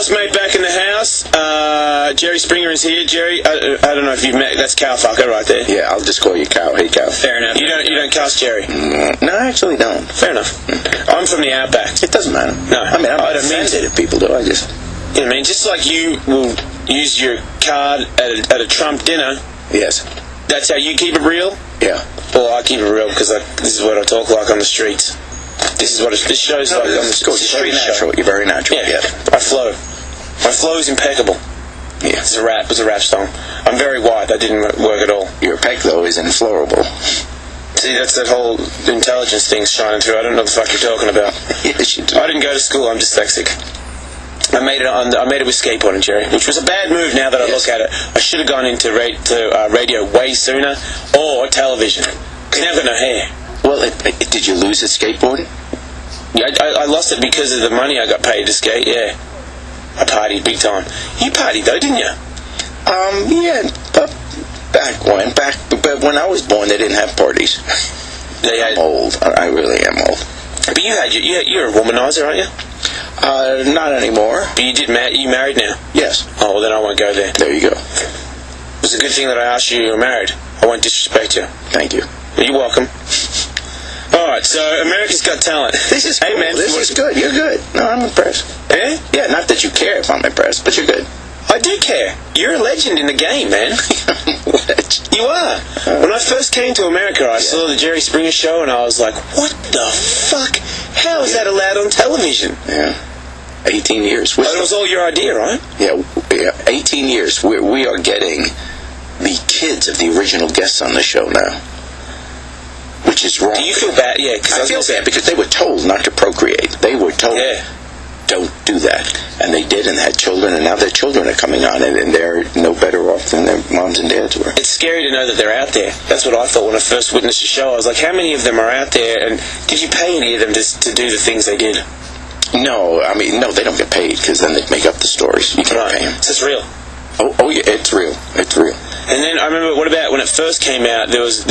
housemate back in the house. Jerry Springer is here. Jerry, I don't know if you've met. That's Cow Fucker right there. Yeah, I'll just call you Cow. Hey, Cow. Fair enough. You don't cast Jerry. No, I actually don't. Fair enough. I'm from the outback. It doesn't matter. No, I mean, I'm I not don't mean offended if people do. I just. You know what I mean? Just like you will use your card at a Trump dinner. Yes. That's how you keep it real. Yeah. Well, I keep it real because this is what I talk like on the streets. This is what this show's like on the street. Very natural. You're very natural. Yeah. I flow. My flow is impeccable. Yeah. It's a rap song. I'm very white. That didn't work at all. Your pec, though, is inflorable. See, that's that whole intelligence thing shining through. I don't know what the fuck you're talking about. Yes, you do. I didn't go to school. I'm dyslexic. I made it with skateboarding, Jerry, which was a bad move now that I look at it. I should have gone into radio way sooner, or television. Because now I've got no hair. Well, did you lose at skateboarding? Yeah, I lost it because of the money I got paid to skate, yeah. I partied big time. You partied though, didn't you? Yeah, but but when I was born, they didn't have parties. I'm old. I really am old. But you're a womanizer, aren't you? Not anymore. But you married now? Yes. Oh, well then I won't go there. There you go. It was a good thing that I asked you were married. I won't disrespect you. Thank you. You're welcome. Alright, so America's Got Talent. This is cool. Hey, man, this is good. You're good. No, I'm impressed. Eh? Yeah, not that you care if I'm impressed, but you're good. I do care. You're a legend in the game, man. You are. When I first came to America, I saw the Jerry Springer show, and I was like, what the fuck? How is that allowed on television? Yeah. 18 years. But it was all your idea, right? Yeah, 18 years. We are getting the kids of the original guests on the show now, which is wrong. Do you feel bad? Yeah, I feel bad because they were told not to procreate. They were told, don't do that. And they did and had children, and now their children are coming on it, and they're no better off than their moms and dads were. It's scary to know that they're out there. That's what I thought when I first witnessed the show. I was like, how many of them are out there, and did you pay any of them to do the things they did? No, I mean, no, they don't get paid, because then they make up the stories. You can't pay them. So it's real. Oh yeah, it's real. It's real. And then I remember, what about when it first came out? There was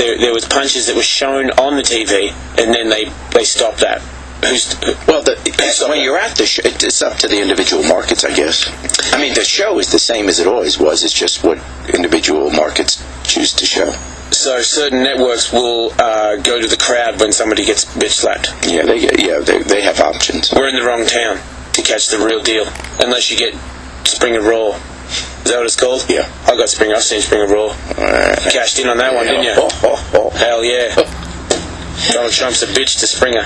punches that were shown on the TV, and then they stopped that. When you're at the show, it's up to the individual markets, I guess. I mean, the show is the same as it always was. It's just what individual markets choose to show. So certain networks will go to the crowd when somebody gets bitch slapped. Yeah, they have options. We're in the wrong town to catch the real deal, unless you get Springer Raw. Is that what it's called? Yeah. I've seen Springer Raw. You cashed in on that one, didn't you? Hell yeah. Donald Trump's a bitch to Springer.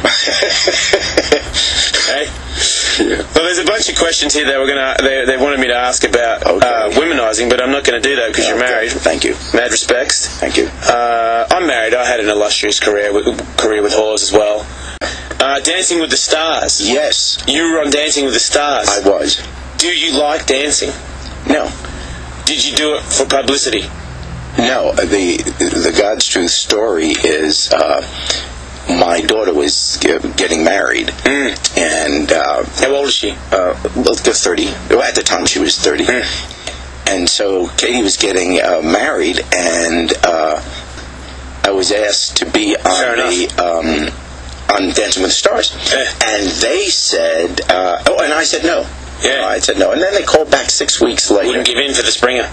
Hey? Yeah. Well, there's a bunch of questions here that they wanted me to ask about womanizing, but I'm not going to do that because you're married. Thank you. Mad respects. Thank you. I'm married. I had an illustrious career with whores as well. Dancing with the Stars. Yes. You were on Dancing with the Stars. I was. Do you like dancing? No. Did you do it for publicity? No. The God's Truth story is my daughter was getting married, and how old is she? Well, 30. Well, at the time she was 30, and so Katie was getting married, and I was asked to be on on Dancing with the Stars, and they said, and I said no. Yeah, I said no, and then they called back 6 weeks later. Wouldn't give in for the Springer.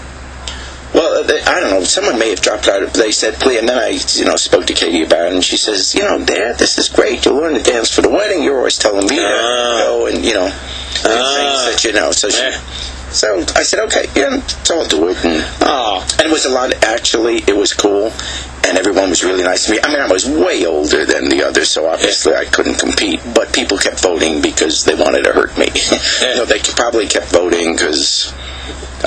Well, I don't know. Someone may have dropped out. They said, please. And then I, spoke to Katie about it, and she says, Dad, this is great. You'll learn to dance for the wedding. You're always telling me to go, and things that So I said, okay, so I'll do it. And it was a lot. Actually, it was cool, and everyone was really nice to me. I mean, I was way older than the others, so obviously I couldn't compete. But people kept voting because they wanted to hurt me. They probably kept voting because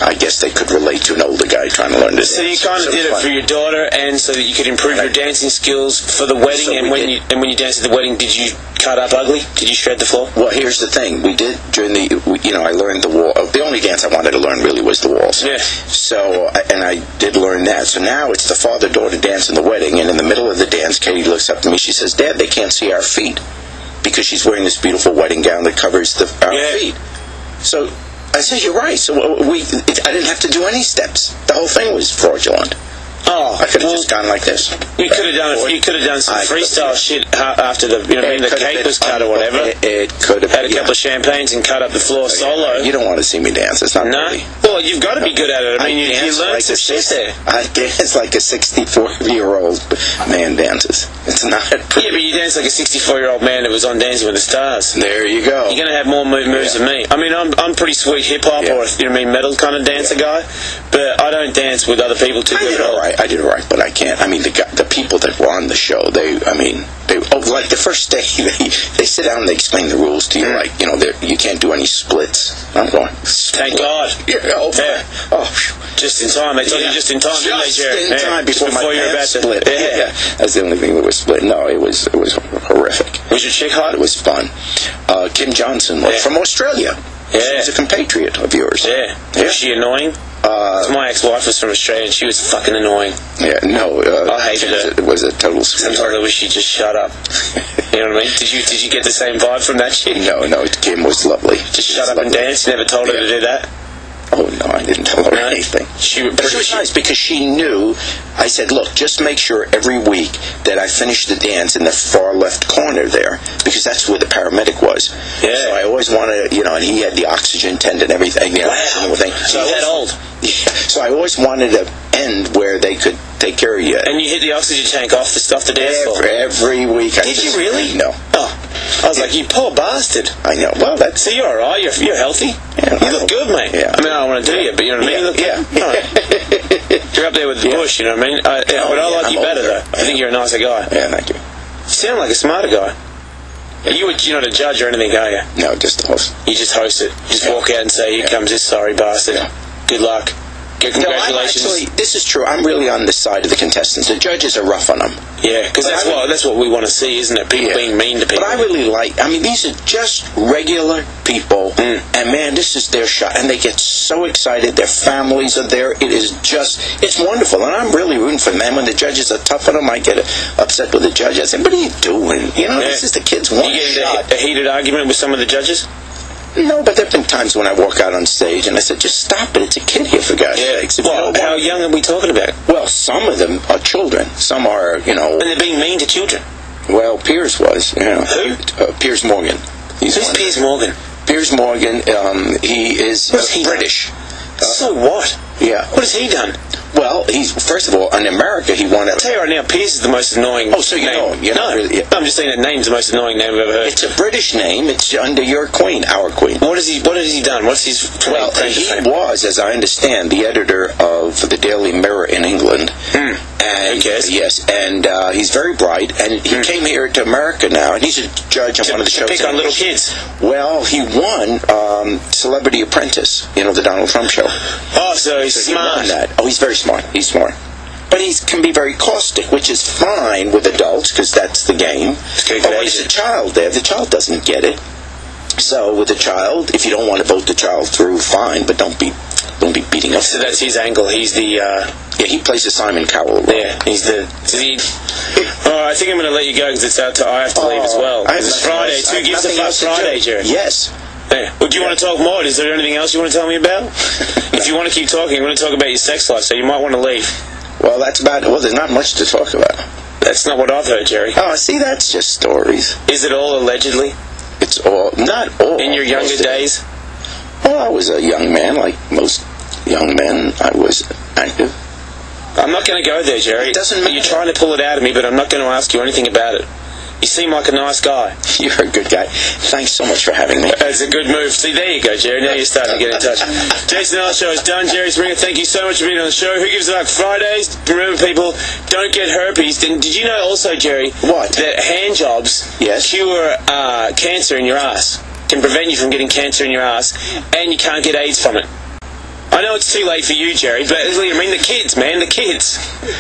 I guess they could relate to an older guy trying to learn this. So you kind of did it for your daughter, and so that you could improve your dancing skills for the wedding. So and when you danced at the wedding, did you cut up ugly? Did you shred the floor? Well, here's the thing: we did during I learned the wall. The only dance I wanted to learn really was the waltz. Yeah. So and I did learn that. So now it's the father-daughter dance in the wedding, and in the middle of the dance, Katie looks up to me. She says, "Dad, they can't see our feet because she's wearing this beautiful wedding gown that covers our feet." So I said, "You're right." So I didn't have to do any steps. The whole thing was fraudulent. Oh, I could have just gone like this. You could have done. You could have done some freestyle shit after the the cake was cut or whatever. It could have had a couple of champagnes and cut up the floor solo. You don't want to see me dance. It's not really. Well, you've got to be good at it. I mean, you learn some shit there. I dance like a 64-year-old man dances. It's not. Yeah, but you dance like a 64-year-old man that was on Dancing with the Stars. There you go. You're going to have more moves than me. I mean, I'm pretty sweet hip hop or metal kind of dancer guy, but I don't dance with other people too good at all. I did all right, but I can't. I mean, the people that were on the show, like the first day, they sit down and they explain the rules to you, like, you can't do any splits. I'm going, thank God. Just in time. They told you just in time, didn't they, Jerry? Just in time before you're about to split. Yeah. That's the only thing that was split. No, it was horrific. Was your chick hot? It was fun. Kim Johnson from Australia. Yeah. She's a compatriot of yours. Yeah. Was she annoying? My ex-wife was from Australia and she was fucking annoying. Yeah, no. I hated her. It was a total sweetheart. Sometimes I wish she'd just shut up. You know what I mean? Did you get the same vibe from that chick? No, Kim was lovely. Just shut up and dance? You never told her to do that? Oh, no, I didn't tell her anything. She was nice because she knew. I said, look, just make sure every week that I finish the dance in the far left corner there, because that's where the paramedic was. Yeah. So I always wanted, and he had the oxygen tent and everything. Wow. So he's that old. Yeah. So I always wanted to end where they could take care of you. And you hit the oxygen tank off the stuff to dance for? Every week. Did you really? No. Oh. I was like, you poor bastard. I know. Well, so you're alright. You're healthy. Yeah, you look good, mate. Yeah. I mean, I don't want to do you, but you know what I mean? You look good. You're up there with the bush, you know what I mean? But I like you better, though. I think you're a nicer guy. Yeah, thank you. You sound like a smarter guy. You're not a judge or anything, are you? No, just the host. You just host it. Just walk out and say, here comes this sorry bastard. Yeah. Good luck. Congratulations. No, actually, this is true. I'm really on the side of the contestants. The judges are rough on them. Yeah, because that's what we want to see, isn't it? People being mean to people. But I really these are just regular people, and man, this is their shot, and they get so excited. Their families are there. It's wonderful, and I'm really rooting for them. And when the judges are tough on them, I get upset with the judge. I say, what are you doing? This is the kids' one shot. You get into a heated argument with some of the judges? No, but there have been times when I walk out on stage and I said, just stop it, it's a kid here, for God's sakes. How young are we talking about? Well, some of them are children. Some are, And they're being mean to children? Well, Piers was, Who? Piers Morgan. Who's Piers Morgan? Piers Morgan, he is British. So what? Yeah. What has he done? Well, first of all, in America, he won I'll tell you right now, Piers is the most annoying name. Oh, so you know him. No, I'm just saying that name's the most annoying name I've ever heard. It's a British name. It's under your queen, our queen. What has he done? What's his Well, he was, as I understand, the editor of the Daily Mirror in England. And, yes, and he's very bright, and he came here to America now, and he's a judge on one of the shows. Pick on little kids. Well, he won Celebrity Apprentice, the Donald Trump show. Oh, so he's smart. He won that. Oh, he's very smart. He's smart. But he can be very caustic, which is fine with adults, because that's the game. But when there's a child there, the child doesn't get it. So with a child, if you don't want to vote the child through, fine, but don't be beating up. So that's his angle. He's the... he plays the Simon Cowell role. Yeah, he's the... I think I'm going to let you go, because I have to leave as well. It's Friday. Two gives a fuck Friday, Jerry. Yes. Yeah. Well, do you want to talk more? Is there anything else you want to tell me about? If you want to keep talking, I'm going to talk about your sex life, so you might want to leave. Well, that's about it. Well, there's not much to talk about. That's not what I've heard, Jerry. Oh, see, that's just stories. Is it all allegedly? It's all... Not all. In your younger days? Well, I was a young man. Like most young men, I was active. I'm not going to go there, Jerry. It doesn't matter. You're trying to pull it out of me, but I'm not going to ask you anything about it. You seem like a nice guy. You're a good guy. Thanks so much for having me. It's a good move. See, there you go, Jerry. Now you're starting to get in touch. Jason Ellis Show is done. Jerry Springer, thank you so much for being on the show. Who Gives a Fuck Fridays? Remember, people, don't get herpes. Did you know also, Jerry, that hand jobs cure cancer in your ass? Can prevent you from getting cancer in your ass, and you can't get AIDS from it. I know it's too late for you, Jerry, but I mean the kids, man, the kids.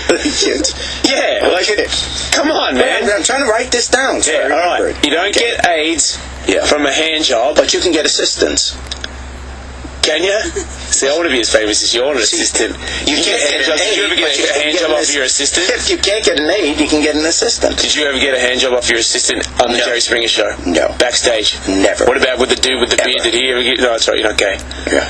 The kids? Yeah, come on, man. I'm trying to write this down. So all right. You don't get AIDS from a hand job. But you can get assistance. Can you? See, I want to be as famous as you. I want an assistant. You can't get an Did you ever get a hand job off your assistant? If you can't get an aide, you can get an assistant. Did you ever get a hand job off your assistant on the Jerry Springer Show? No. Backstage? Never. What about with the dude with the beard? Did he ever get... No, that's right, you're not gay. Yeah.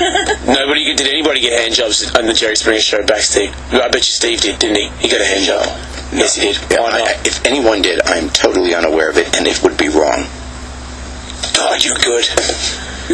Did anybody get hand jobs on the Jerry Springer Show backstage? I bet you Steve did, didn't he? He got a hand job. No. Yes, he did. Yeah, Why not? if anyone did, I'm totally unaware of it, and it would be wrong. God, you're good.